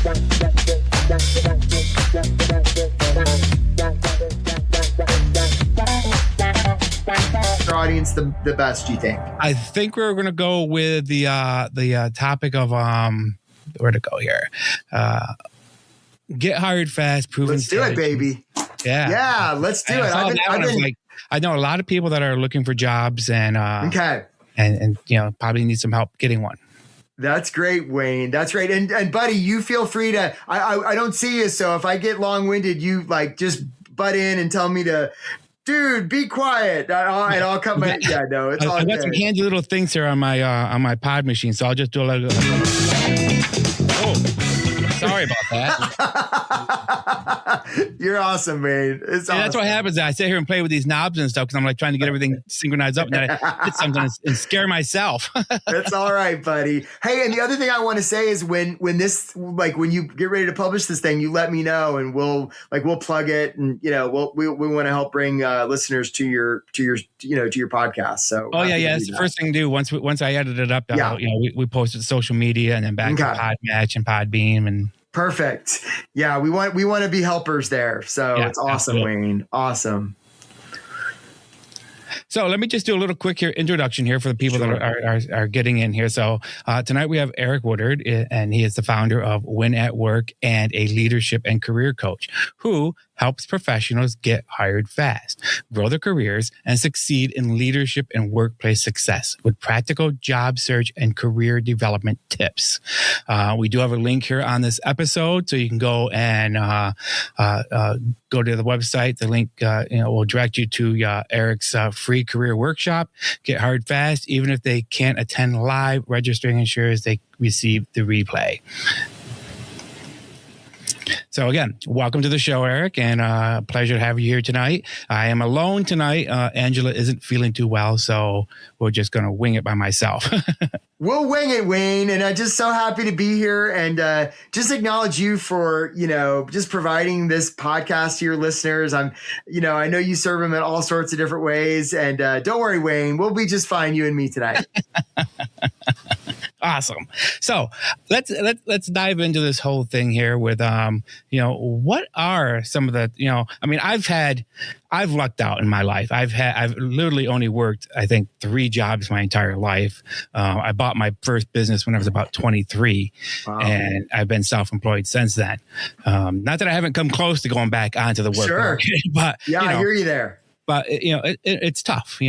Audience the best, do you think? I think we're going to go with the topic of where to go here. Get hired fast, proven. Let's do it, baby. Yeah, let's do it. I know a lot of people that are looking for jobs and and probably need some help getting one. That's great, Wayne. That's great. And buddy, you feel free to. I don't see you, so if I get long-winded, you just butt in and tell me to. Dude, be quiet. And I'll cut my. Yeah, no, it's all good. I got some handy little things here on my pod machine, so I'll just do a little. Oh, sorry about that. You're awesome, man. It's awesome. That's what happens. I sit here and play with these knobs and stuff because I'm like trying to get everything synchronized up, and then I hit something and scare myself. That's all right, buddy. Hey, and the other thing I want to say is when this, like when you get ready to publish this thing, you let me know and we'll plug it, and we want to help bring listeners to your podcast. So yeah, it's the first thing to do once I edit it up. We post it to social media and then back to Podmatch and Podbeam and. Perfect. Yeah, we want to be helpers there. So it's awesome, absolutely. Wayne. Awesome. So let me just do a little quick introduction here for the people that are getting in here. So tonight we have Eric Woodard, and he is the founder of Win at Work and a leadership and career coach who helps professionals get hired fast, grow their careers, and succeed in leadership and workplace success with practical job search and career development tips. We do have a link here on this episode, so you can go and go to the website. The link will direct you to Eric's free career workshop. Get hired fast, even if they can't attend live. Registering ensures they receive the replay. So again, welcome to the show, Eric, and pleasure to have you here tonight. I am alone tonight. Angela isn't feeling too well, so we're just going to wing it by myself. We'll wing it, Wayne, and I'm just so happy to be here and just acknowledge you for, just providing this podcast to your listeners. I know you serve them in all sorts of different ways, and don't worry, Wayne, we'll be just fine, you and me tonight. Awesome. So let's dive into this whole thing here with, what are some of the, I've lucked out in my life. I've literally only worked, I think, 3 jobs my entire life. I bought my first business when I was about 23, wow. And I've been self-employed since then. Not that I haven't come close to going back onto the work market, but I hear you there. But it's tough,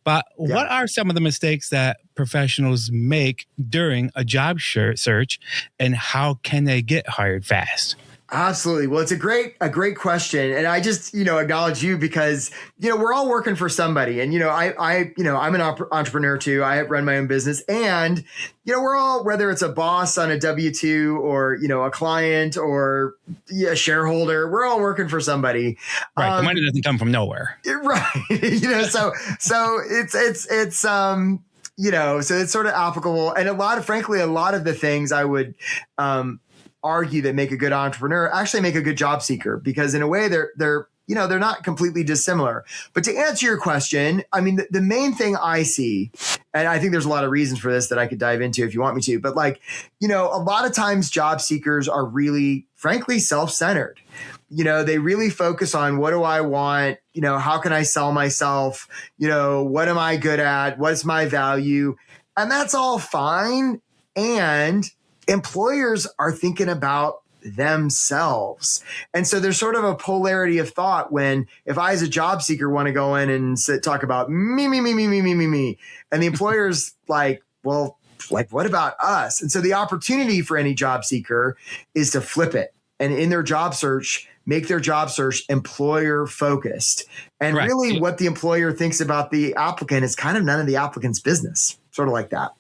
But what are some of the mistakes that professionals make during a job search, and how can they get hired fast? Absolutely. Well, it's a great question. And I just, acknowledge you because, we're all working for somebody. And, I'm an entrepreneur too. I run my own business, and, we're all, whether it's a boss on a W-2 or, a client or a shareholder, we're all working for somebody. Right. The money doesn't come from nowhere. Right. So it's so it's sort of applicable. And a lot of the things I would, argue that make a good entrepreneur actually make a good job seeker, because in a way they're not completely dissimilar. But to answer your question, I mean, the main thing I see, and I think there's a lot of reasons for this that I could dive into if you want me to, but a lot of times job seekers are really, frankly, self-centered. They really focus on, what do I want? How can I sell myself? What am I good at? What's my value? And that's all fine. And employers are thinking about themselves. And so there's sort of a polarity of thought when, if I as a job seeker want to go in and talk about me, and the employer's like, well, what about us? And so the opportunity for any job seeker is to flip it. And in their job search, make their job search employer focused. And Correct. Really what the employer thinks about the applicant is kind of none of the applicant's business, sort of like that.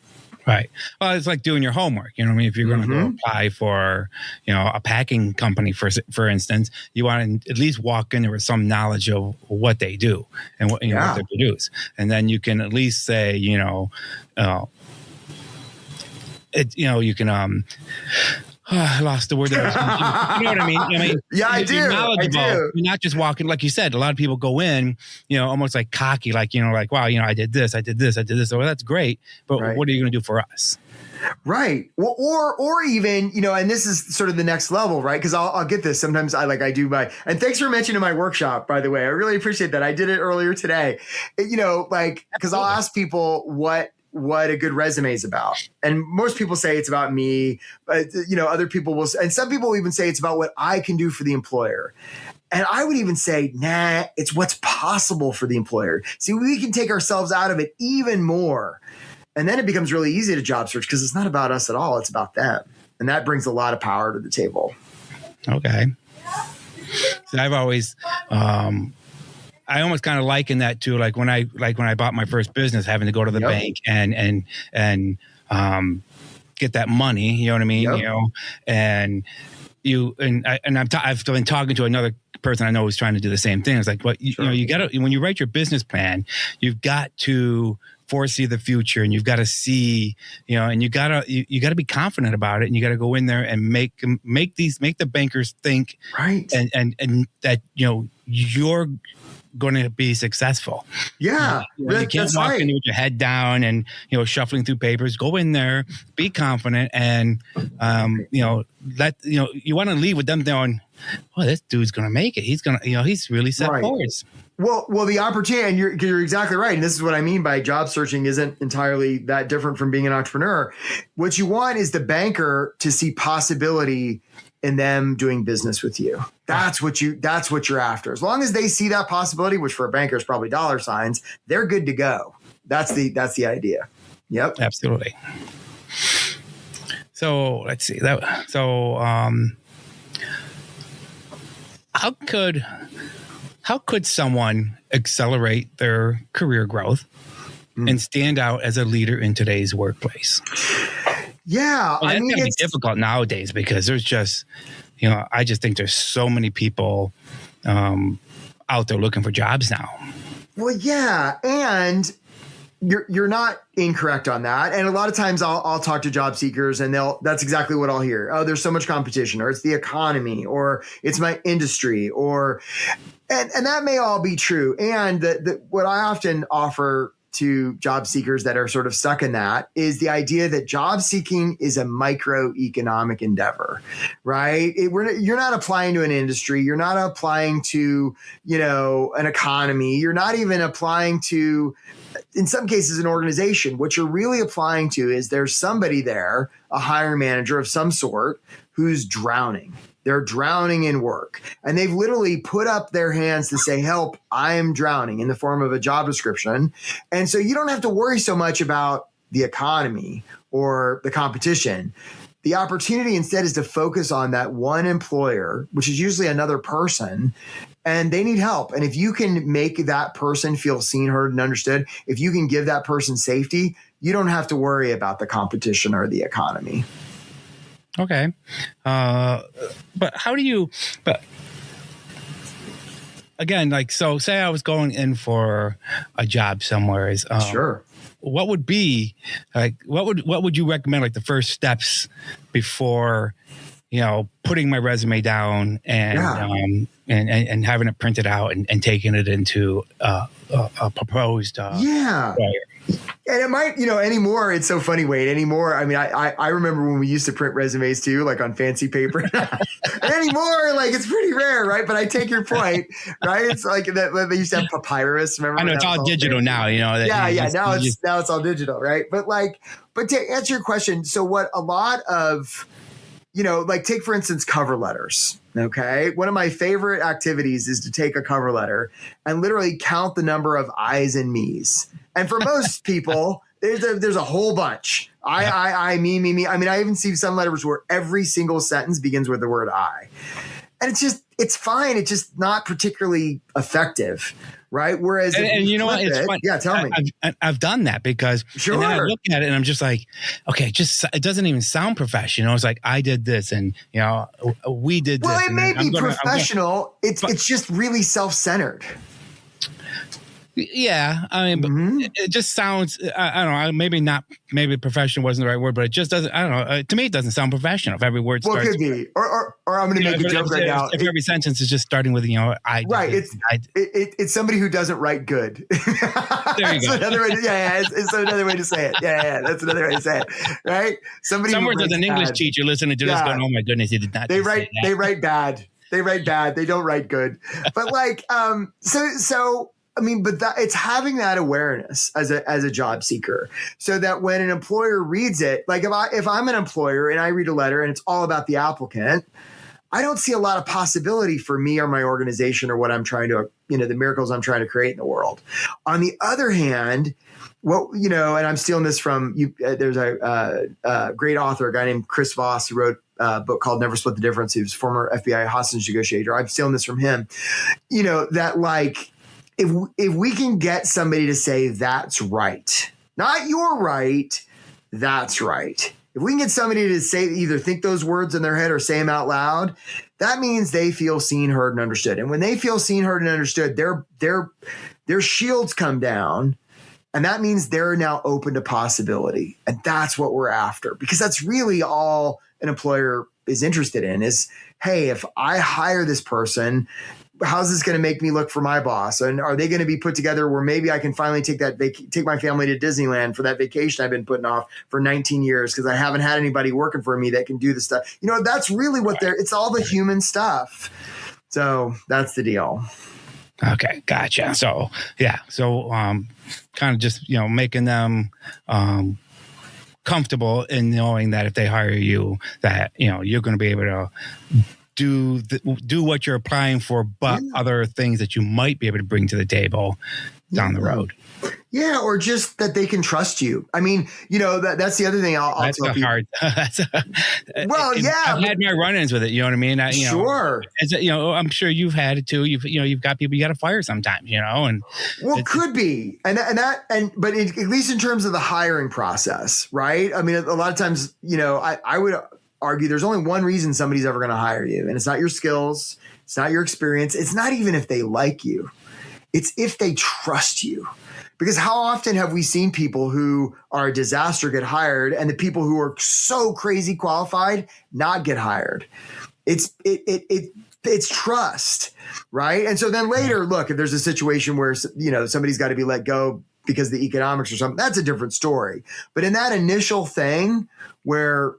Right. Well, it's like doing your homework. If you're going to go apply for, a packing company, for instance, you want to at least walk in there with some knowledge of what they do and what they produce. And then you can at least say, you can I lost the word that I was going to use. You know what I mean? Yeah, I do. You're not just walking, like you said, a lot of people go in, almost like cocky, like, wow, I did this. Well, that's great. But what are you going to do for us? Right. Well, or even, and this is sort of the next level, right? Because I'll get this. Sometimes and thanks for mentioning my workshop, by the way. I really appreciate that. I did it earlier today, because I'll ask people what a good resume is about. And most people say it's about me, but other people will, and some people even say it's about what I can do for the employer. And I would even say, nah, it's what's possible for the employer. See, we can take ourselves out of it even more. And then it becomes really easy to job search because it's not about us at all. It's about them. And that brings a lot of power to the table. Okay. So I've always, I almost kind of liken that to like when I bought my first business, having to go to the bank and get that money, you know what I mean? I've been talking to another person I know who's trying to do the same thing. It's like, you got to, when you write your business plan, you've got to foresee the future, and you've got to see, and you got to be confident about it, and you got to go in there and make the bankers think, right, and that you're going to be successful. Yeah, you can't walk in with your head down and shuffling through papers. Go in there, be confident, and you want to leave with them going, "Well, this dude's going to make it. He's going to, he's really set forwards." Well, the opportunity, and you're exactly right. And this is what I mean by job searching isn't entirely that different from being an entrepreneur. What you want is the banker to see possibility in them doing business with you. That's what you're after. As long as they see that possibility, which for a banker is probably dollar signs, they're good to go. That's the idea. Yep. Absolutely. So let's see that. So, how could someone accelerate their career growth and stand out as a leader in today's workplace? Yeah. Well, it's going to be difficult nowadays because there's just, I just think there's so many people out there looking for jobs now. Well, yeah. And you're not incorrect on that. And a lot of times I'll talk to job seekers and that's exactly what I'll hear. Oh, there's so much competition, or it's the economy, or it's my industry, and that may all be true. And what I often offer to job seekers that are sort of stuck in that is the idea that job seeking is a microeconomic endeavor, right? You're not applying to an industry. You're not applying to, an economy. You're not even applying to, in some cases, an organization. What you're really applying to is there's somebody there, a hiring manager of some sort, who's drowning. They're drowning in work, and they've literally put up their hands to say, help, I am drowning, in the form of a job description. And so you don't have to worry so much about the economy or the competition. The opportunity instead is to focus on that one employer, which is usually another person, and they need help. And if you can make that person feel seen, heard, and understood, if you can give that person safety, you don't have to worry about the competition or the economy. Okay. But how do you, again, so say I was going in for a job somewhere. Sure. What would be what would you recommend, the first steps before, putting my resume down and having it printed out and taking it into a proposed employer? And it might, anymore, it's so funny, Wade, anymore. I mean, I remember when we used to print resumes too, on fancy paper. And anymore, it's pretty rare, right? But I take your point, right? It's like that they used to have papyrus. Remember? I know it's all digital now, Now it's all digital, right? But to answer your question, so what a lot of, take for instance, cover letters. Okay. One of my favorite activities is to take a cover letter and literally count the number of I's and me's. And for most people, there's a whole bunch. I, me. I mean, I even see some letters where every single sentence begins with the word I. And it's fine. It's just not particularly effective. Right. Whereas, and you know what? It's fun. Yeah. Tell me. I've done that because and then I look at it and I'm just like, okay, it doesn't even sound professional. It's like, I did this and, we did this. Well, it may be professional. It's just really self-centered. Yeah, I mean, but it just sounds. I don't know. Maybe professional wasn't the right word, but it just doesn't. I don't know. To me, it doesn't sound professional. If every word starts, well, it could be, or I'm going to make a joke right now. If every sentence is just starting with I. Right. It's somebody who doesn't write good. There you go. Another way it's another way to say it. Yeah, that's another way to say it. Right. Somewhere there's an English teacher listening to this going, "Oh my goodness, he did not." They write bad. They write bad. They don't write good. But so. I mean, but it's having that awareness as a job seeker, so that when an employer reads it, like if I'm an employer and I read a letter and it's all about the applicant, I don't see a lot of possibility for me or my organization or what I'm trying to, the miracles I'm trying to create in the world. On the other hand, and I'm stealing this from you. There's a great author, a guy named Chris Voss, who wrote a book called Never Split the Difference. He was former FBI hostage negotiator. I'm stealing this from him. That like. If we can get somebody to say that's right, not you're right, that's right. If we can get somebody to say either think those words in their head or say them out loud, that means they feel seen, heard, and understood. And when they feel seen, heard, and understood, their shields come down, and that means they're now open to possibility. And that's what we're after, because that's really all an employer is interested in is, hey, if I hire this person, how's this going to make me look for my boss? And are they going to be put together where maybe I can finally take my family to Disneyland for that vacation I've been putting off for 19 years because I haven't had anybody working for me that can do the stuff. That's really what it's all the human stuff. So that's the deal. Okay. Gotcha. So, yeah. So, kind of just, making them, comfortable in knowing that if they hire you, that, you're going to be able to do what you're applying for, but other things that you might be able to bring to the table down the road. Yeah, or just that they can trust you. I mean, that's the other thing I'll tell people. Hard. Well, yeah. I've had my run-ins with it, you know what I mean? Sure. I'm sure you've had it too. You've got people you got to fire sometimes, and well, it could be. But at least in terms of the hiring process, right? I mean, a lot of times, I would argue there's only one reason somebody's ever going to hire you. And it's not your skills. It's not your experience. It's not even if they like you. It's if they trust you. Because how often have we seen people who are a disaster get hired and the people who are so crazy qualified not get hired? It's trust, right? And so then later, look, if there's a situation where, somebody's got to be let go because of the economics or something, that's a different story. But in that initial thing where,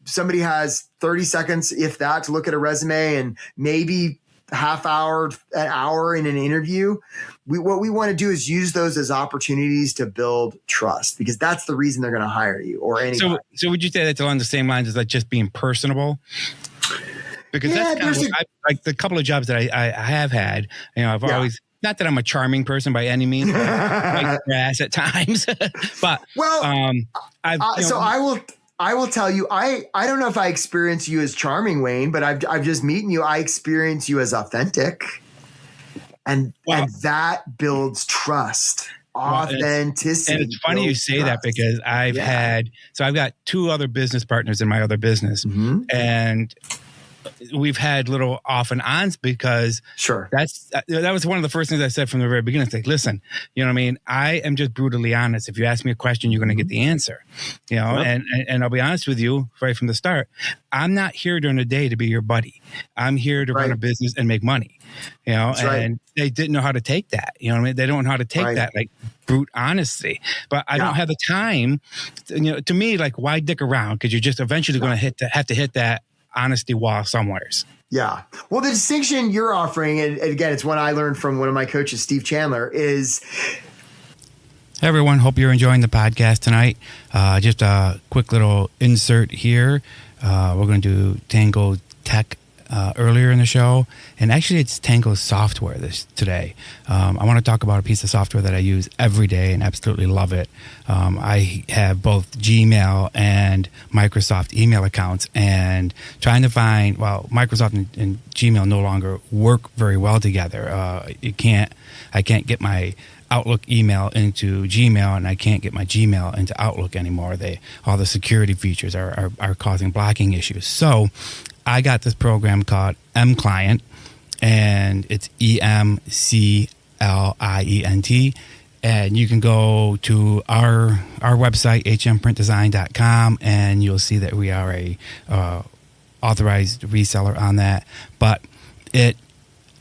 somebody has 30 seconds, if that, to look at a resume and maybe half hour, an hour in an interview. What we want to do is use those as opportunities to build trust, because that's the reason they're going to hire you or anybody. So would you say that's along the same lines as like just being personable? Because that's kind of like the couple of jobs that I have had, I've always, not that I'm a charming person by any means, like grass at times, but I will tell you, I don't know if I experience you as charming, Wayne, but I've just meeting you. I experience you as authentic, and that builds trust, authenticity. And it's funny you say that, because I've got two other business partners in my other business, and we've had little off and ons because that was one of the first things I said from the very beginning. It's like, listen, you know what I mean? I am just brutally honest. If you ask me a question, you're going to get the answer, and I'll be honest with you right from the start. I'm not here during the day to be your buddy. I'm here to run a business and make money, and they didn't know how to take that. You know what I mean? They don't know how to take that, like brute honesty, but I don't have the time. To me, like, why dick around? Because you're just eventually going to have to hit that honesty wall somewheres. Yeah. Well, the distinction you're offering, and again, it's one I learned from one of my coaches, Steve Chandler, is... Hey everyone, hope you're enjoying the podcast tonight. Just a quick little insert here. We're going to do Tango Tech earlier in the show, and actually it's Tango software today. I want to talk about a piece of software that I use every day and absolutely love it. I have both Gmail and Microsoft email accounts, and trying to find, Microsoft and Gmail no longer work very well together. I can't get my Outlook email into Gmail, and I can't get my Gmail into Outlook anymore. All the security features are causing blocking issues. So I got this program called mClient, and it's EMCLIENT, Client. And you can go to our website, hmprintdesign.com, and you'll see that we are a authorized reseller on that. But it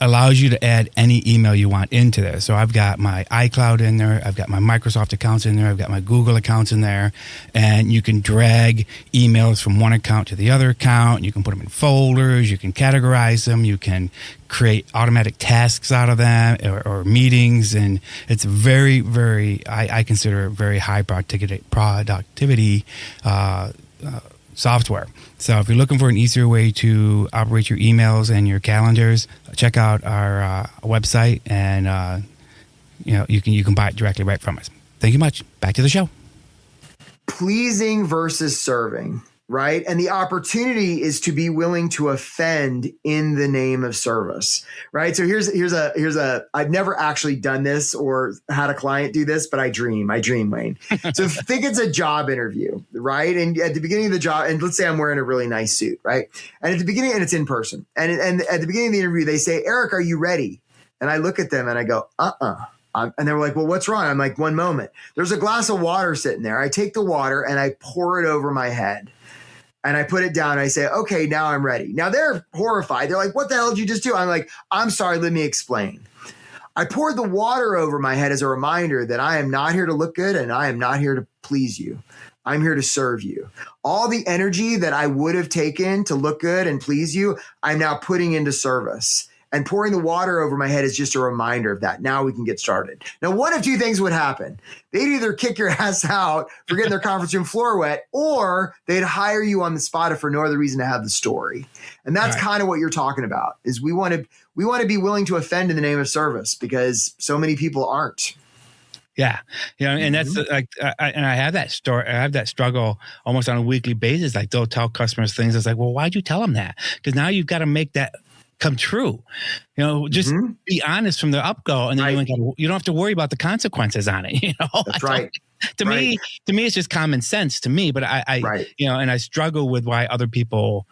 allows you to add any email you want into there. So I've got my iCloud in there. I've got my Microsoft accounts in there. I've got my Google accounts in there. And you can drag emails from one account to the other account. You can put them in folders. You can categorize them. You can create automatic tasks out of them or meetings. And it's very, very, I consider it very high productivity software. So if you're looking for an easier way to operate your emails and your calendars, check out our website, and you can buy it directly right from us. Thank you much. Back to the show. Pleasing versus serving, right? And the opportunity is to be willing to offend in the name of service, right? So here's a I've never actually done this or had a client do this, but I dream, Wayne. So think it's a job interview, right? And at the beginning of the job, and let's say I'm wearing a really nice suit, right? And at the beginning, and it's in person. And at the beginning of the interview, they say, Eric, are you ready? And I look at them and I go, and they're like, well, what's wrong? I'm like, one moment. There's a glass of water sitting there. I take the water and I pour it over my head. And I put it down and I say, okay, now I'm ready. Now they're horrified. They're like, what the hell did you just do? I'm like, I'm sorry, let me explain. I poured the water over my head as a reminder that I am not here to look good and I am not here to please you. I'm here to serve you. All the energy that I would have taken to look good and please you, I'm now putting into service. And pouring the water over my head is just a reminder of that. Now we can get started. Now, one of two things would happen. They'd either kick your ass out for getting their conference room floor wet, or they'd hire you on the spot if for no other reason to have the story. And that's kind of what you're talking about, is we want to be willing to offend in the name of service, because so many people aren't. Yeah. And that's like, I have that story. I have that struggle almost on a weekly basis. Like, they'll tell customers things. It's like, well, why'd you tell them that? Because now you've got to make that come true. Just be honest from the upgo, and then you don't have to worry about the consequences on it. That's right. To me, it's just common sense to me. But I and I struggle with why other people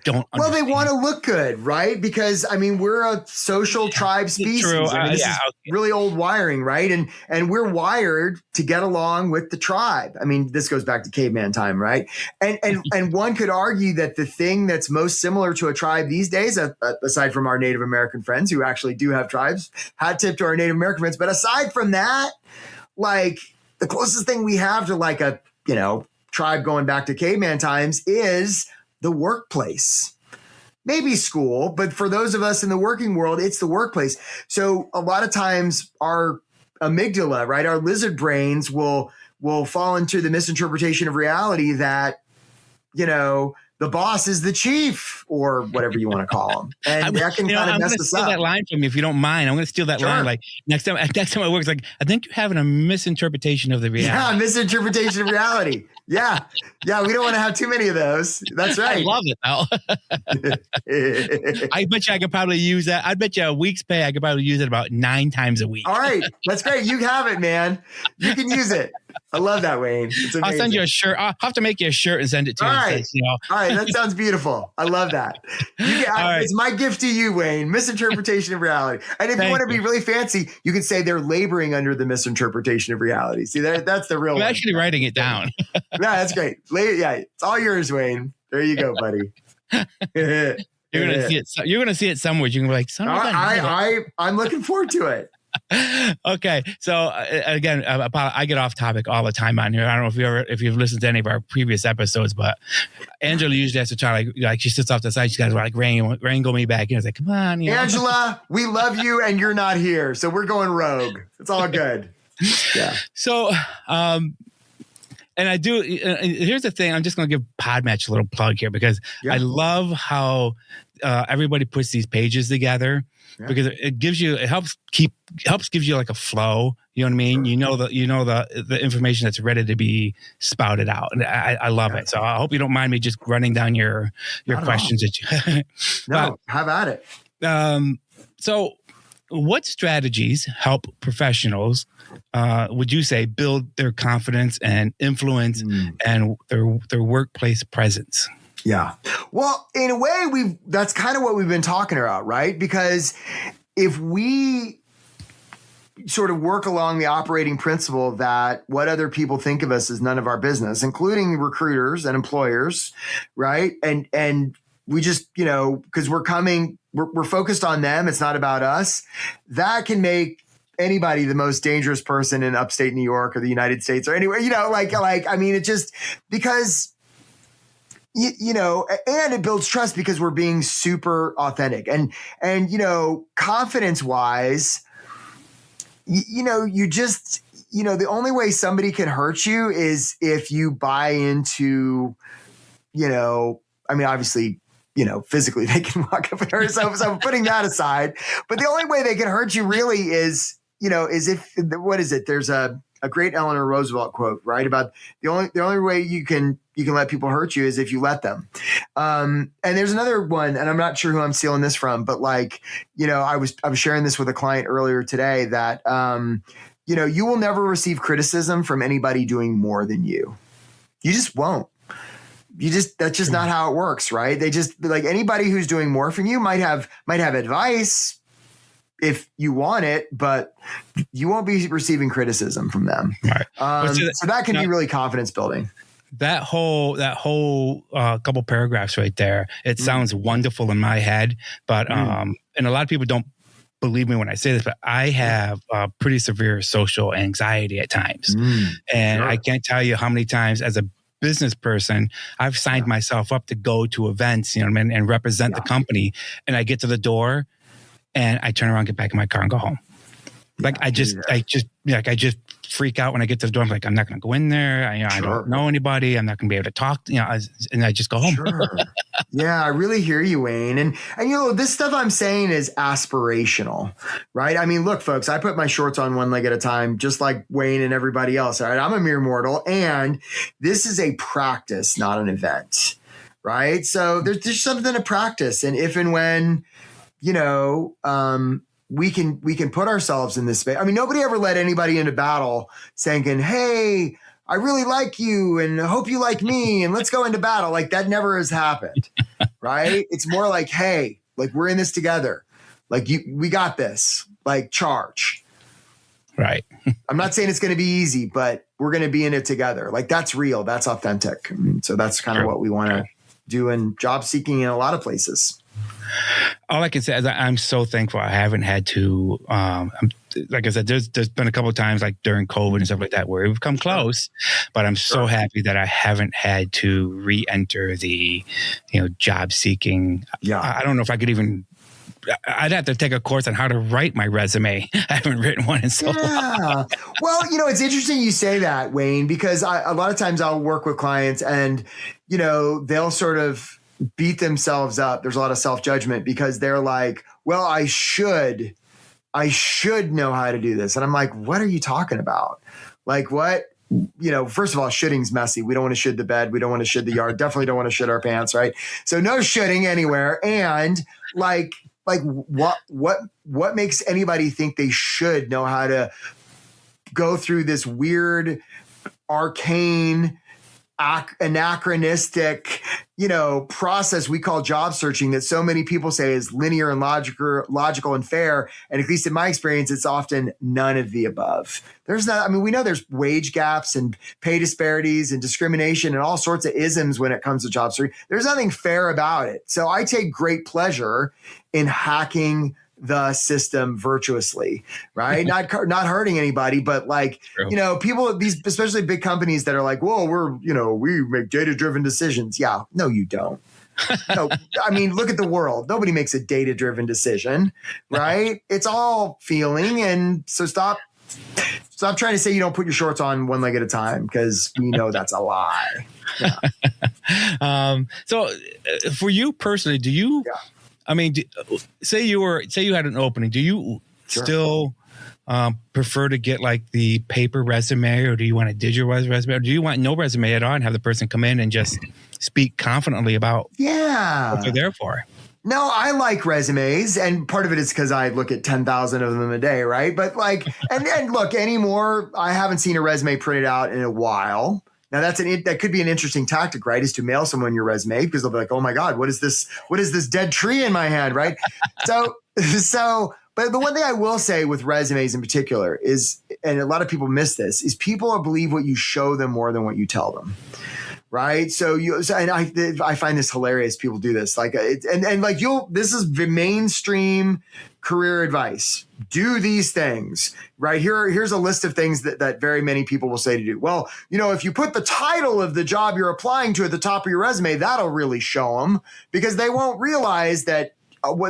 don't. Well, they want to look good, right? Because we're a social tribe species. True. This is really old wiring, right? And we're wired to get along with the tribe. This goes back to caveman time, right? And one could argue that the thing that's most similar to a tribe these days, aside from our Native American friends who actually do have tribes, hat tip to our Native American friends. But aside from that, like, the closest thing we have to like a tribe going back to caveman times is the workplace. Maybe school, but for those of us in the working world, it's the workplace. So a lot of times our amygdala, right, our lizard brains will fall into the misinterpretation of reality that, the boss is the chief, or whatever you want to call him. And that can kind of mess us up. I'm going to steal that line from you, if you don't mind. I'm going to steal that line. Like, next time I work, it's like, I think you're having a misinterpretation of the reality. Yeah, misinterpretation of reality. Yeah. Yeah, we don't want to have too many of those. That's right. I love it, though. I bet you I could probably use that. I bet you a week's pay, I could probably use it about 9 times a week. All right. That's great. You have it, man. You can use it. I love that, Wayne. I'll send you a shirt. I'll have to make you a shirt and send it to you. All right. All right. That sounds beautiful. I love that. It's my gift to you, Wayne. Misinterpretation of reality. And if you want to be really fancy, you can say they're laboring under the misinterpretation of reality. See, that's the real one. I'm actually writing it down. Yeah, that's great. Yeah, it's all yours, Wayne. There you go, buddy. You're gonna see it. You're gonna see it somewhere. You can be like, I'm looking forward to it. Okay, so again, I get off topic all the time on here. I don't know if you've listened to any of our previous episodes, but Angela usually has to try like she sits off the side. She's got to like wrangle me back. It's like, come on, Angela, we love you, and you're not here, so we're going rogue. It's all good. Yeah. So, and I do. Here's the thing. I'm just going to give Podmatch a little plug here, because I love how everybody puts these pages together. Yeah. Because it helps gives you like a flow. You know what I mean? Sure. The information that's ready to be spouted out, and I love it. So I hope you don't mind me just running down your questions. No, have at it. So, what strategies help professionals? Would you say build their confidence and influence and their workplace presence? Yeah. Well, in a way, that's kind of what we've been talking about, right? Because if we sort of work along the operating principle that what other people think of us is none of our business, including recruiters and employers, right? And we just, because we're focused on them. It's not about us. That can make anybody the most dangerous person in upstate New York or the United States or anywhere, it just because, and it builds trust because we're being super authentic and, confidence wise, you just, the only way somebody can hurt you is if you buy into, obviously, physically they can walk up and hurt. So I'm putting that aside, but the only way they can hurt you really is if, what is it? There's a great Eleanor Roosevelt quote, right? About the only way you can let people hurt you is if you let them. And there's another one, and I'm not sure who I'm stealing this from, but I was sharing this with a client earlier today that, you will never receive criticism from anybody doing more than you. You just won't. That's just not how it works, right? They just anybody who's doing more from you might have advice if you want it, but you won't be receiving criticism from them. Right. So that can be really confidence building. That whole couple paragraphs right there, it sounds wonderful in my head, but and a lot of people don't believe me when I say this, but I have pretty severe social anxiety at times. And I can't tell you how many times as a business person, I've signed myself up to go to events, and represent the company. And I get to the door and I turn around, get back in my car and go home. I just freak out when I get to the door. I'm like, I'm not going to go in there. I don't know anybody. I'm not going to be able to talk, and I just go home. Sure. Yeah, I really hear you, Wayne. And this stuff I'm saying is aspirational, right? I mean, look, folks, I put my shorts on one leg at a time, just like Wayne and everybody else. All right. I'm a mere mortal. And this is a practice, not an event, right? So there's something to practice. And if and when, we can put ourselves in this space. I mean, nobody ever led anybody into battle saying, hey, I really like you and hope you like me and let's go into battle. That never has happened, right? It's more like, hey, we're in this together. We got this, charge. Right. I'm not saying it's going to be easy, but we're going to be in it together. That's real. That's authentic. So that's kind of what we want to do in job seeking in a lot of places. All I can say is I'm so thankful I haven't had to, like I said, there's been a couple of times during COVID and stuff like that where we've come close, but I'm so happy that I haven't had to re-enter the, job seeking. Yeah. I don't know if I could even, I'd have to take a course on how to write my resume. I haven't written one in so long. Well, it's interesting you say that, Wayne, because a lot of times I'll work with clients and, they'll sort of beat themselves up. There's a lot of self-judgment because they're like, well, I should know how to do this. And I'm like, what are you talking about? What? First of all, shitting's messy. We don't want to shit the bed. We don't want to shit the yard. Definitely don't want to shit our pants, right? So no shitting anywhere. And what makes anybody think they should know how to go through this weird, arcane, anachronistic, process we call job searching that so many people say is linear and logical and fair. And at least in my experience, it's often none of the above. We know there's wage gaps and pay disparities and discrimination and all sorts of isms when it comes to job searching. There's nothing fair about it. So I take great pleasure in hacking the system virtuously, right? not hurting anybody, but people, these, especially big companies that are like, whoa, we make data-driven decisions. Yeah. No, you don't. No, look at the world. Nobody makes a data-driven decision, right? It's all feeling. And so stop trying to say you don't put your shorts on one leg at a time because we know that's a lie. Yeah. So for you personally, do you, say you had an opening. Do you still prefer to get the paper resume, or do you want a digital resume, or do you want no resume at all and have the person come in and just speak confidently about what they're there for? No, I like resumes, and part of it is because I look at 10,000 of them a day, right? But and look, anymore, I haven't seen a resume printed out in a while. Now that could be an interesting tactic, right? Is to mail someone your resume because they'll be like, "Oh my God, what is this? What is this dead tree in my hand?" Right? So, But the one thing I will say with resumes in particular is, and a lot of people miss this, is people believe what you show them more than what you tell them. Right. And I find this hilarious. People do this this is the mainstream career advice. Do these things, right? Here's a list of things that very many people will say to do. Well, if you put the title of the job you're applying to at the top of your resume, that'll really show them, because they won't realize that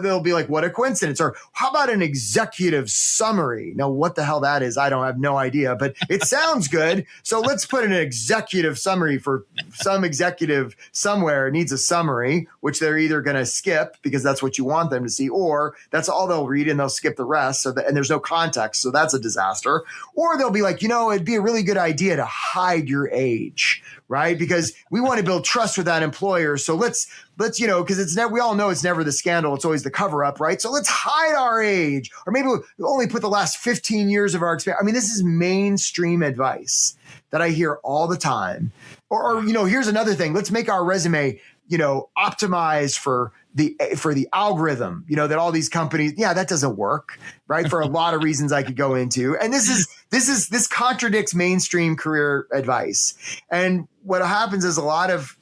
they'll be like, what a coincidence. Or how about an executive summary? Now, what the hell that is, I have no idea, but it sounds good. So let's put an executive summary for some executive somewhere needs a summary, which they're either going to skip because that's what you want them to see, or that's all they'll read and they'll skip the rest. And there's no context. So that's a disaster. Or they'll be like, it'd be a really good idea to hide your age, right? Because we want to build trust with that employer. So let's because we all know it's never the scandal. It's always the cover up, right? So let's hide our age, or maybe we'll only put the last 15 years of our experience. I mean, this is mainstream advice that I hear all the time. Or here's another thing. Let's make our resume, optimized for the algorithm, that all these companies, that doesn't work, right? For a lot of reasons I could go into. And this contradicts mainstream career advice. And what happens is a lot of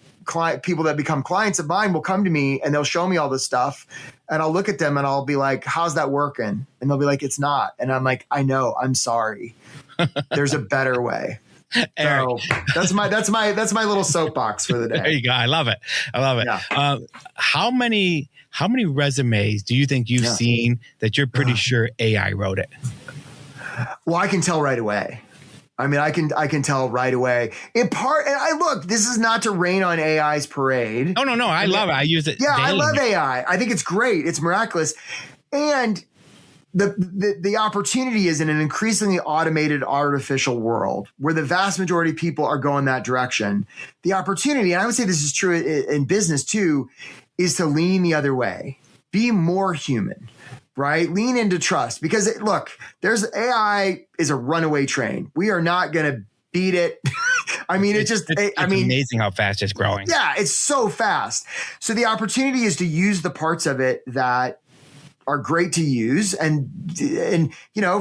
people that become clients of mine will come to me and they'll show me all this stuff, and I'll look at them and I'll be like, how's that working? And they'll be like, it's not. And I'm like, I know, I'm sorry. There's a better way. So that's my little soapbox for the day. There you go. I love it. Yeah. How many resumes do you think you've seen that you're pretty sure AI wrote it? Well, I can tell right away. I mean, I can tell right away. In part, and this is not to rain on AI's parade. No. I love it. I use it. Yeah, daily. I love AI. I think it's great. It's miraculous. And the opportunity is in an increasingly automated artificial world where the vast majority of people are going that direction. The opportunity, and I would say this is true in business too, is to lean the other way. Be more human. Right? Lean into trust, because there's AI is a runaway train. We are not going to beat it. I mean, it's amazing how fast it's growing. Yeah, it's so fast. So the opportunity is to use the parts of it that are great to use and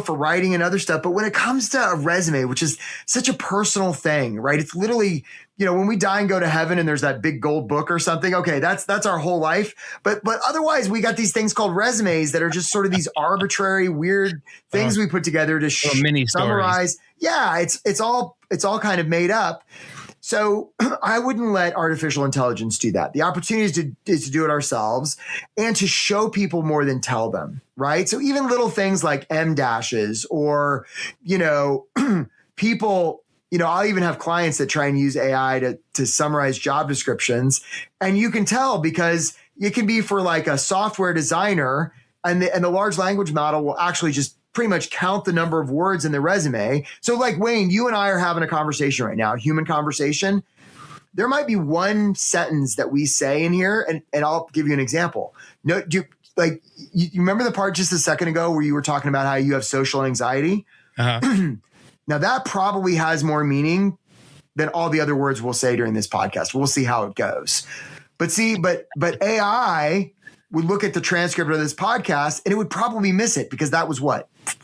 for writing and other stuff. But when it comes to a resume, which is such a personal thing, right? It's literally, when we die and go to heaven and there's that big gold book or something, okay, that's our whole life. But otherwise we got these things called resumes that are just sort of these arbitrary, weird things we put together to mini summarize. Stories. Yeah, it's all kind of made up. So I wouldn't let artificial intelligence do that. The opportunity is to do it ourselves and to show people more than tell them, right? So even little things like M dashes or, people, I'll even have clients that try and use AI to summarize job descriptions. And you can tell because it can be for like a software designer, and the large language model will actually just pretty much count the number of words in the resume. So like Wayne, you and I are having a conversation right now, a human conversation. There might be one sentence that we say in here, and I'll give you an example. No, you remember the part just a second ago where you were talking about how you have social anxiety? Uh-huh. Now that probably has more meaning than all the other words we'll say during this podcast. We'll see how it goes. But AI would look at the transcript of this podcast and it would probably miss it because that was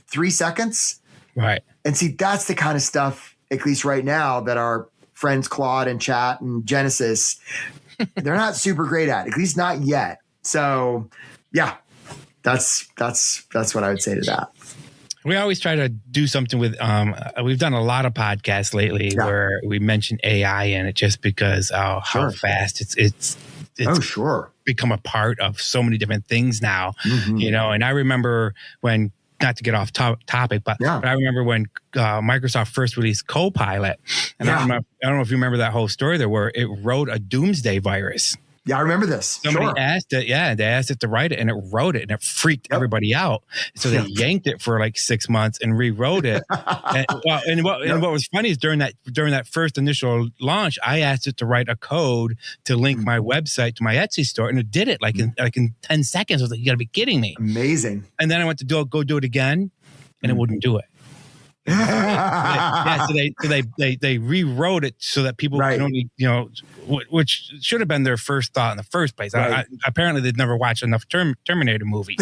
3 seconds? Right. And see, that's the kind of stuff, at least right now, that our friends Claude and Chat and Genesis, they're not super great at least not yet. So yeah, that's what I would say to that. We always try to do something with, we've done a lot of podcasts lately where we mention AI in it just because how fast it's become a part of so many different things now, and I remember when, not to get off topic, but I remember when Microsoft first released Copilot, and I don't know if you remember that whole story there where it wrote a doomsday virus. Yeah, I remember this. Somebody asked it. Yeah, they asked it to write it, and it wrote it, and it freaked everybody out. So they yanked it for like 6 months and rewrote it. And what was funny is during that first initial launch, I asked it to write a code to link my website to my Etsy store, and it did it in 10 seconds. I was like, "You got to be kidding me!" Amazing. And then I went to go do it again, and it wouldn't do it. They rewrote it so that people can only, which should have been their first thought in the first place. Right. Apparently, they'd never watched enough Terminator movies.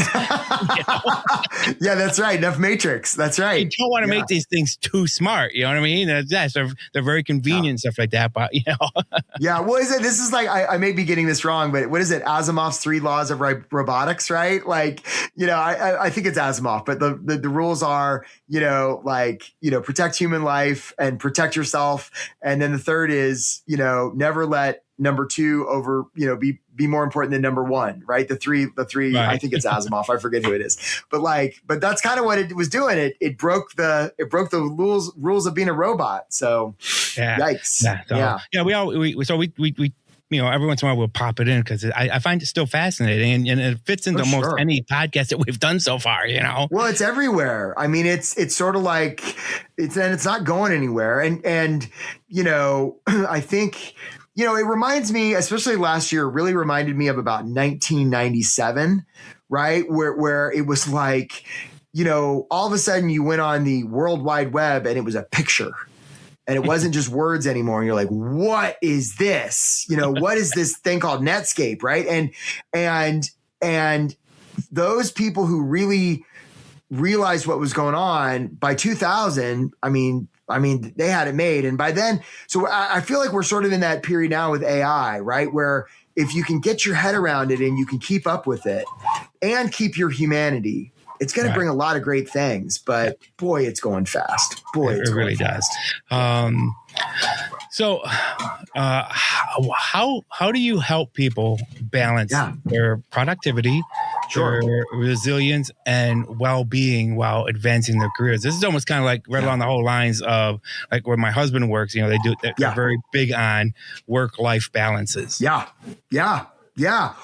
Yeah, that's right. Enough Matrix. That's right. You don't want to make these things too smart. You know what I mean? Yes, they're very convenient and stuff like that. But Yeah. What is it? This is like I may be getting this wrong, but what is it? Asimov's 3 laws of robotics, right? Like, I think it's Asimov, but the rules are, protect human life and protect yourself. And then the third is, never let number 2 over, be more important than number 1, right? The three, right. I think it's Asimov. I forget who it is, but that's kind of what it was doing. It broke the rules of being a robot. So yikes. We every once in a while we'll pop it in because I find it still fascinating and it fits into almost any podcast that we've done so far, Well, it's everywhere. I mean, it's sort of like it's not going anywhere. And I think, it reminds me, especially last year, really reminded me of about 1997, right? Where it was like, all of a sudden you went on the World Wide Web and it was a picture. And it wasn't just words anymore. And you're like, what is this? What is this thing called Netscape, right? And those people who really realized what was going on by 2000, I mean, they had it made. And by then, so I feel like we're sort of in that period now with AI, right? Where if you can get your head around it and you can keep up with it and keep your humanity, it's going to bring a lot of great things, but boy, it's going fast. Boy, it really does. So, how do you help people balance their productivity, their resilience, and well-being while advancing their careers? This is almost kind of like right along the whole lines of like where my husband works. They're very big on work-life balances. Yeah.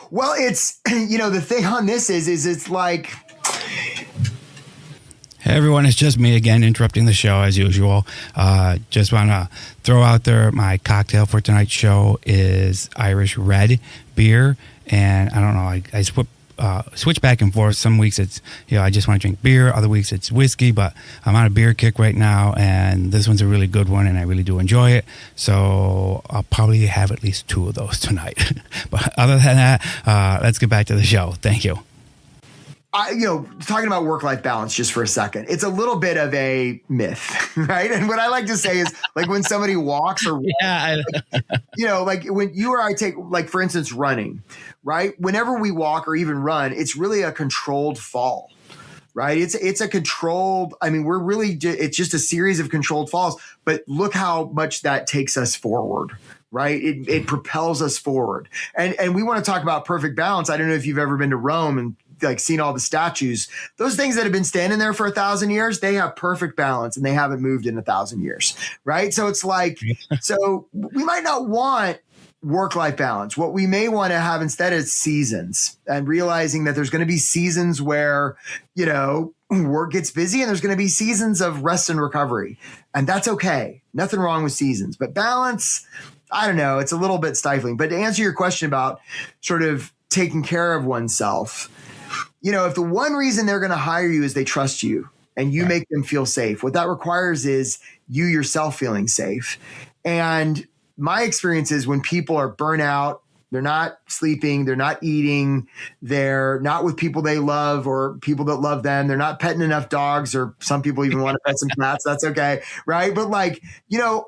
Well, it's the thing on this is it's like. Hey everyone, it's just me again interrupting the show as usual. Just want to throw out there my cocktail for tonight's show is Irish red beer. And I don't know, I switch back and forth. Some weeks it's, I just want to drink beer. Other weeks it's whiskey, but I'm on a beer kick right now. And this one's a really good one and I really do enjoy it. So I'll probably have at least 2 of those tonight. But other than that, let's get back to the show. Thank you. Talking about work-life balance just for a second, it's a little bit of a myth, right? And what I like to say is like when somebody walks or, like when you or I take, like, for instance, running, right? Whenever we walk or even run, it's really a controlled fall, right? It's a controlled, it's just a series of controlled falls, but look how much that takes us forward. Right. It propels us forward. And we want to talk about perfect balance. I don't know if you've ever been to Rome and like seen all the statues, those things that have been standing there for 1,000 years, they have perfect balance and they haven't moved in 1,000 years. Right. So it's like, so we might not want work-life balance. What we may want to have instead is seasons, and realizing that there's going to be seasons where, work gets busy and there's going to be seasons of rest and recovery. And that's okay. Nothing wrong with seasons, but balance, I don't know, it's a little bit stifling. But to answer your question about sort of taking care of oneself, if the one reason they're going to hire you is they trust you and you make them feel safe, what that requires is you yourself feeling safe. And my experience is when people are burnt out, they're not sleeping, they're not eating, they're not with people they love or people that love them, they're not petting enough dogs, or some people even want to pet some cats, that's okay, right? But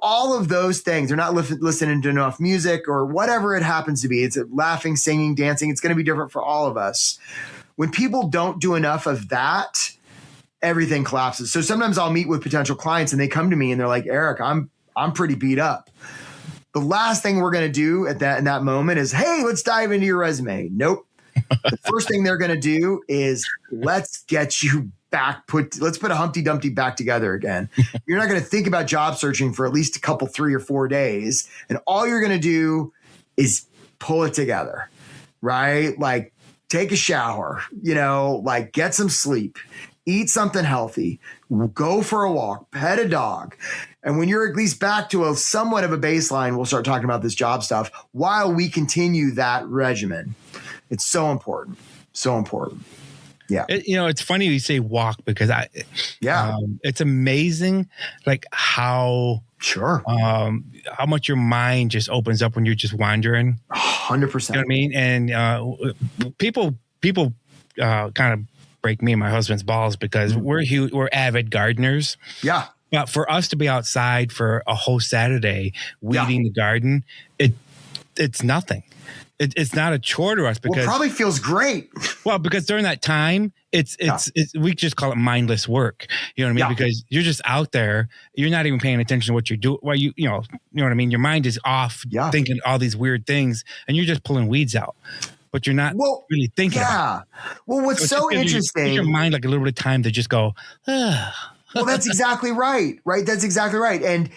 all of those things, they're not listening to enough music or whatever it happens to be. It's laughing, singing, dancing. It's going to be different for all of us. When people don't do enough of that, everything collapses. So sometimes I'll meet with potential clients and they come to me and they're like, Eric, I'm pretty beat up. The last thing we're going to do in that moment is, hey, let's dive into your resume. Nope. The first thing they're going to do is let's get you back. Let's put a Humpty Dumpty back together again. You're not going to think about job searching for at least a couple, 3 or 4 days. And all you're going to do is pull it together, right? Like take a shower, get some sleep, eat something healthy, go for a walk, pet a dog. And when you're at least back to a somewhat of a baseline, we'll start talking about this job stuff while we continue that regimen. It's so important. So important. Yeah. It's funny you say walk because it's amazing like how much your mind just opens up when you're just wandering. 100%. You know what I mean? And people kind of break me and my husband's balls because we're avid gardeners. Yeah. But for us to be outside for a whole Saturday weeding the garden, it's nothing. It's not a chore to us because it probably feels great. Well, because during that time, it's we just call it mindless work. You know what I mean? Because you're just out there, you're not even paying attention to what you're doing. Well, you know what I mean? Your mind is off thinking all these weird things and you're just pulling weeds out. But you're not really thinking about it. Well, what's so interesting. Give your mind like a little bit of time to just go, Well, that's exactly right. Right. That's exactly right. And,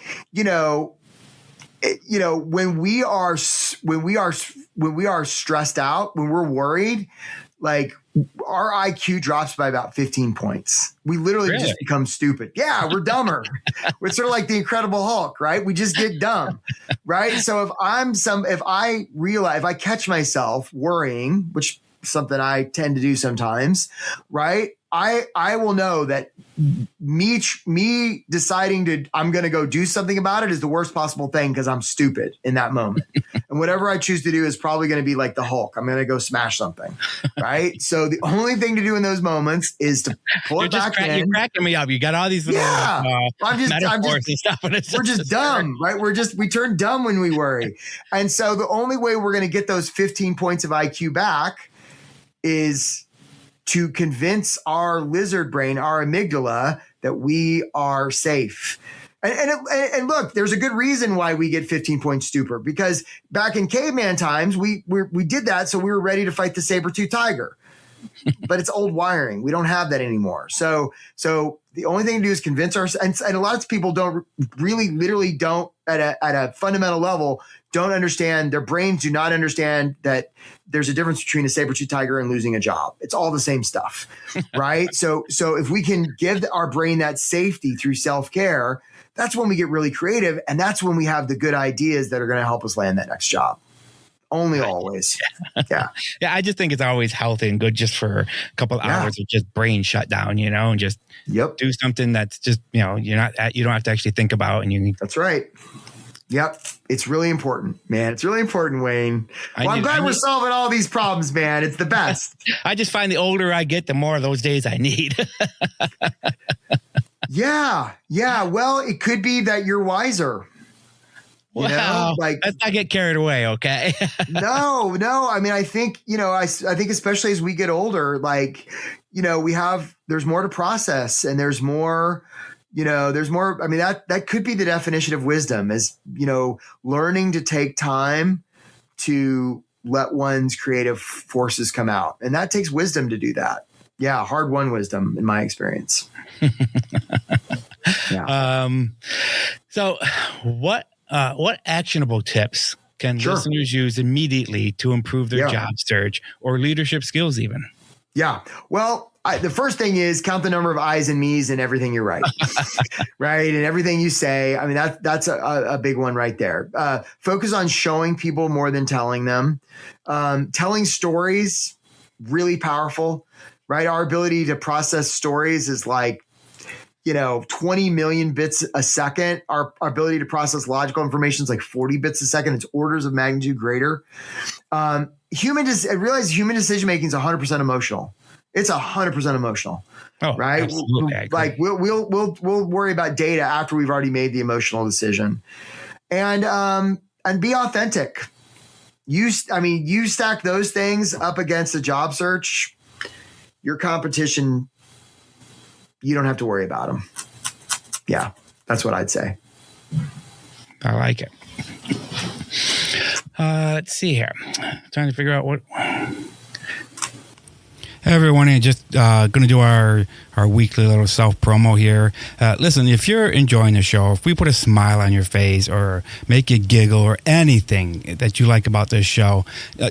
when we are stressed out, when we're worried, like our IQ drops by about 15 points. We literally just become stupid. Yeah, we're dumber. We're sort of like the Incredible Hulk, right? We just get dumb, right? So if I catch myself worrying, which is something I tend to do sometimes, right? I will know that me deciding I'm going to go do something about it is the worst possible thing because I'm stupid in that moment. And whatever I choose to do is probably going to be like the Hulk. I'm going to go smash something, right? So the only thing to do in those moments is to pull it back in. You're cracking me up. You got all these little metaphors and stuff. And we're just dumb, right? We turn dumb when we worry. And so the only way we're going to get those 15 points of IQ back is to convince our lizard brain, our amygdala, that we are safe. And look, there's a good reason why we get 15 point stupor, because back in caveman times, we did that so we were ready to fight the saber-toothed tiger. But it's old wiring. We don't have that anymore. So the only thing to do is convince ourselves. And a lot of people literally don't at a fundamental level, don't understand. Their brains do not understand that there's a difference between a saber-toothed tiger and losing a job. It's all the same stuff, right? So if we can give our brain that safety through self-care, that's when we get really creative. And that's when we have the good ideas that are going to help us land that next job. Only always. Yeah. Yeah. I just think it's always healthy and good just for a couple of hours of just brain shut down, and just do something that's just, you don't have to actually think about. That's right. Yep. It's really important, man. It's really important, Wayne. Well, I'm glad we're solving all these problems, man. It's the best. I just find the older I get, the more of those days I need. Yeah. Well, it could be that you're wiser. Wow. Let's not get carried away. Okay. No. I mean, I think, I think especially as we get older, there's more to process and there's more, I mean, that could be the definition of wisdom is, learning to take time to let one's creative forces come out. And that takes wisdom to do that. Yeah. Hard-won wisdom in my experience. Yeah. So what actionable tips can listeners use immediately to improve their job search or leadership skills even? Yeah. Well, the first thing is count the number of I's and me's in everything you write, right? And everything you say. I mean, that's a big one right there. Focus on showing people more than telling them. Telling stories, really powerful, right? Our ability to process stories is like, 20 million bits a second. Our ability to process logical information is like 40 bits a second. It's orders of magnitude greater. I realize human decision-making is 100% emotional. It's 100% emotional, right? Absolutely. Like we'll worry about data after we've already made the emotional decision, and be authentic. You stack those things up against a job search, your competition, you don't have to worry about them. Yeah, that's what I'd say. I like it. Let's see here. Trying to figure out what. Hey everyone, and just going to do our weekly little self-promo here. Listen, if you're enjoying the show, if we put a smile on your face or make you giggle or anything that you like about this show,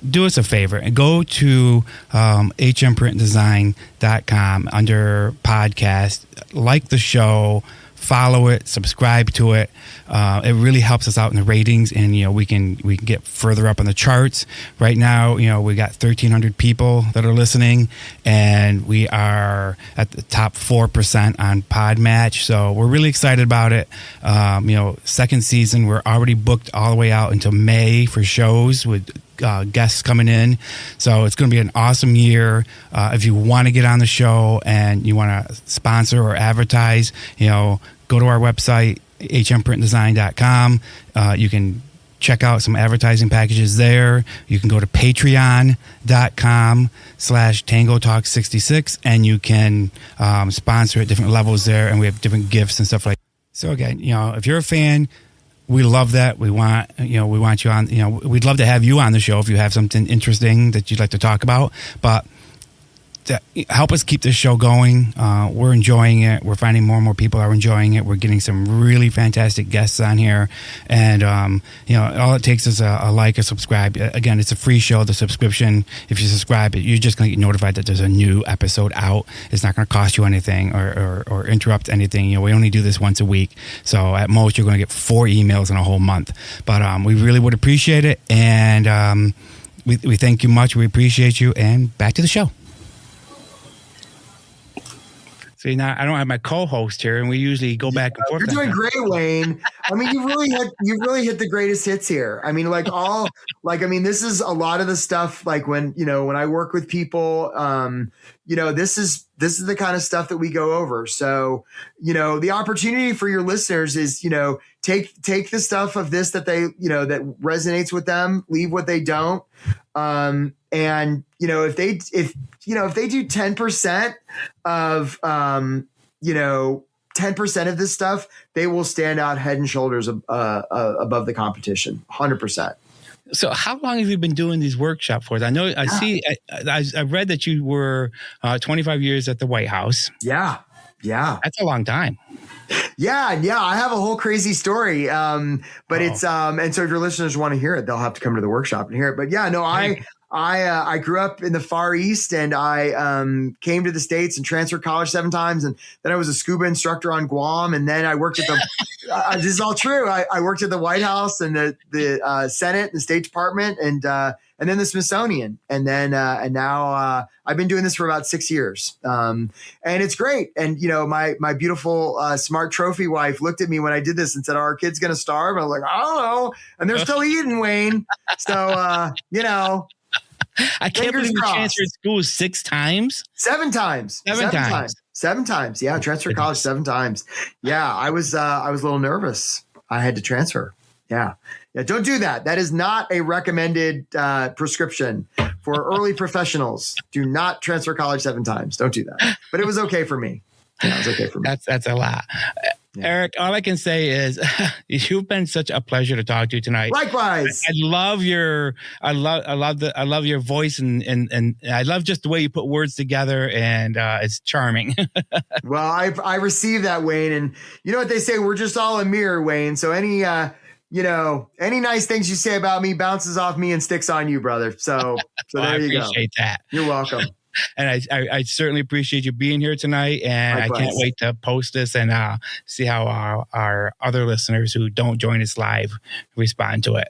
do us a favor and go to hmprintdesign.com under podcast, like the show, follow it, subscribe to it. It really helps us out in the ratings, and we can get further up on the charts. Right now, we got 1,300 people that are listening, and we are at the top 4% on Podmatch. So we're really excited about it. Second season, we're already booked all the way out until May for shows with guests coming in. So it's going to be an awesome year. If you want to get on the show and you want to sponsor or advertise, go to our website, hmprintdesign.com. You can check out some advertising packages there. You can go to patreon.com/Tango Talk 66, and you can sponsor at different levels there. And we have different gifts and stuff like that. So again, if you're a fan, we love that. We want you on, we'd love to have you on the show if you have something interesting that you'd like to talk about. But to help us keep this show going, we're enjoying it. We're finding more and more people are enjoying it. We're getting some really fantastic guests on here. And, all it takes is a like, a subscribe. Again, it's a free show, the subscription. If you subscribe, you're just going to get notified that there's a new episode out. It's not going to cost you anything or interrupt anything. We only do this once a week. So at most, you're going to get 4 emails in a whole month. But we really would appreciate it. And we thank you much. We appreciate you. And back to the show. See, now I don't have my co-host here, and we usually go back and forth. You're doing great, Wayne. I mean, you really hit the greatest hits here. I mean, this is a lot of the stuff. Like when I work with people, this is the kind of stuff that we go over. So, the opportunity for your listeners is, take the stuff of this that they, that resonates with them, leave what they don't. And if they do 10% of 10% of this stuff, they will stand out head and shoulders above the competition. 100%. So how long have you been doing these workshops for? I know I read that you were 25 years at the White House. Yeah. That's a long time. Yeah. I have a whole crazy story. But it's, and so if your listeners want to hear it, they'll have to come to the workshop and hear it. But yeah, no, I grew up in the Far East, and I came to the States and transferred college 7 times. And then I was a scuba instructor on Guam. And then I worked at the, this is all true. I worked at the White House and the Senate and the State Department and then the Smithsonian. And then, and now I've been doing this for about 6 years. And it's great. And, my beautiful, smart trophy wife looked at me when I did this and said, "Are our kids going to starve?" I was like, "I don't know." And they're still eating, Wayne. So, I can't believe you transferred schools 6 times. 7 times. 7 times. 7 times. Yeah. Transferred college 7 times. Yeah. I was a little nervous. I had to transfer. Yeah. Don't do that. That is not a recommended prescription for early professionals. Do not transfer college 7 times. Don't do that. But it was okay for me. Yeah, it was okay for me. That's a lot. Yeah. Eric, all I can say is you've been such a pleasure to talk to tonight. Likewise. I love your voice and I love just the way you put words together, and it's charming. Well, I received that, Wayne, and you know what they say, we're just all a mirror, Wayne. So any nice things you say about me bounces off me and sticks on you, brother. So there you go. I appreciate that. You're welcome. And I certainly appreciate you being here tonight. And likewise. I can't wait to post this and see how our other listeners who don't join us live respond to it.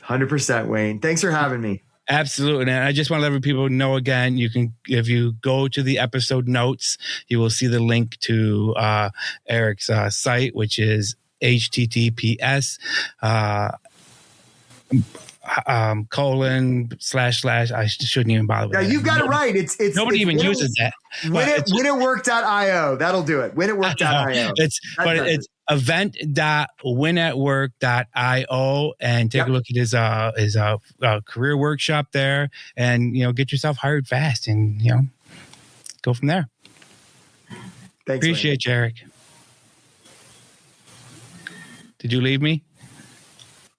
100%, Wayne. Thanks for having me. Absolutely. And I just want to let people know again, if you go to the episode notes, you will see the link to Eric's site, which is https colon / I shouldn't even bother with that. You've got it right. It's nobody even uses that. Winitwork.io. That'll do it. Winitwork.io. It's event.winatwork.io, and take a look at his career workshop there, and get yourself hired fast, and go from there. Thanks. Appreciate you, Eric. Did you leave me?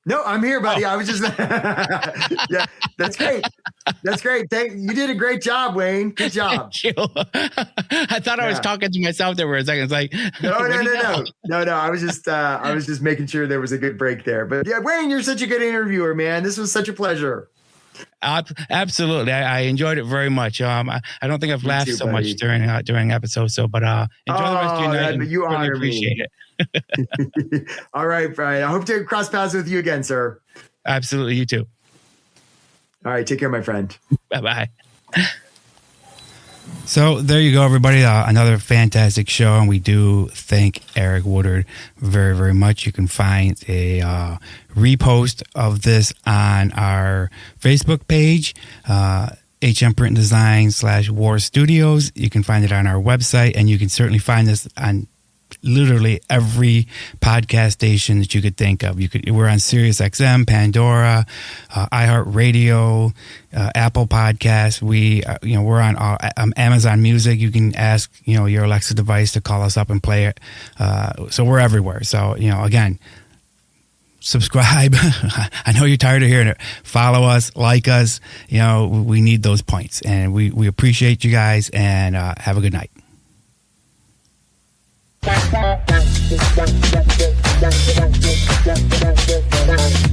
No, I'm here, buddy. I was just, yeah, that's great. That's great. You did a great job, Wayne. Good job. Thank you. I thought I was talking to myself there for a second. It's like, no. I was just making sure there was a good break there. But yeah, Wayne, you're such a good interviewer, man. This was such a pleasure. Absolutely. I enjoyed it very much. I don't think I've laughed so much during episodes. So, but enjoy the rest of your night. You really honor appreciate me. it. All right, Brian. I hope to cross paths with you again, sir. Absolutely. You too. All right. Take care, my friend. Bye-bye. So there you go, everybody. Another fantastic show, and we do thank Eric Woodard very, very much. You can find a repost of this on our Facebook page, HM Print Design /War Studios. You can find it on our website, and you can certainly find this on literally every podcast station that you could think of. We're on Sirius XM, Pandora, iHeartRadio, Apple Podcasts. We're on Amazon Music. You can ask your Alexa device to call us up and play it. So we're everywhere. So again, subscribe. I know you're tired of hearing it. Follow us, like us. We need those points, and we appreciate you guys. And have a good night. Thank you.